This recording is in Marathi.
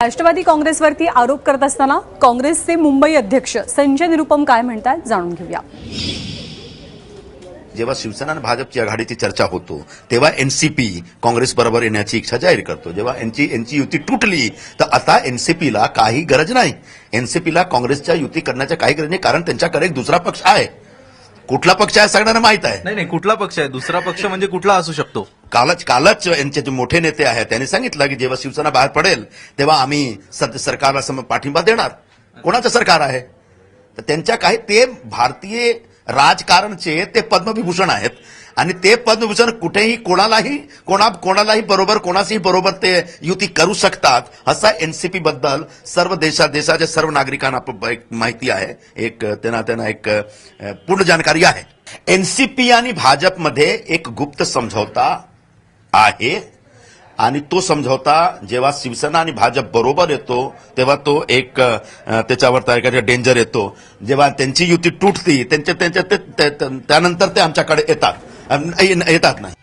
राष्ट्रवादी काँग्रेसवरती आरोप करत असताना काँग्रेसचे मुंबई अध्यक्ष संजय निरुपम काय म्हणतात जाणून घेऊया। जेव्हा शिवसेना आणि भाजपची आघाडीची चर्चा होतो तेव्हा एनसीपी काँग्रेस बरोबर येण्याची इच्छा जाहीर करतो। जेव्हा यांची युती तुटली तर आता एनसीपीला काही गरज नाही, एनसीपीला काँग्रेसच्या युती करण्याच्या काही गरज नाही, कारण त्यांच्याकडे एक दुसरा पक्ष आहे। कुठला पक्ष आहे सगळ्यांना माहित आहे। नाही कुठला पक्ष आहे, दुसरा पक्ष म्हणजे कुठला असू शकतो? कालच यांचे जे मोठे नेते आहेत त्यांनी सांगितलं की जेव्हा शिवसेना बाहेर पडेल तेव्हा आम्ही सरकारला पाठिंबा देणार। कोणाचं सरकार आहे? तर त्यांच्या काही ते भारतीय राजकारणचे ते पद्मविभूषण आहेत आणि ते पद्मविभूषण कुठेही कोणालाही बरोबर कोणाशीही बरोबर ते युती करू शकतात असा एनसीपी बद्दल सर्व देशाच्या सर्व नागरिकांना माहिती आहे। त्यांना एक पूर्ण जानकारी आहे। एनसीपी आणि भाजपमध्ये एक गुप्त समझौता आहे आणि तो समझौता जेव्हा शिवसेना आणि भाजप बरोबर येतो तेव्हा तो एक त्याच्यावर डेंजर येतो। जेव्हा त्यांची युती तुटती त्यानंतर ते आमच्याकडे येतात नाही।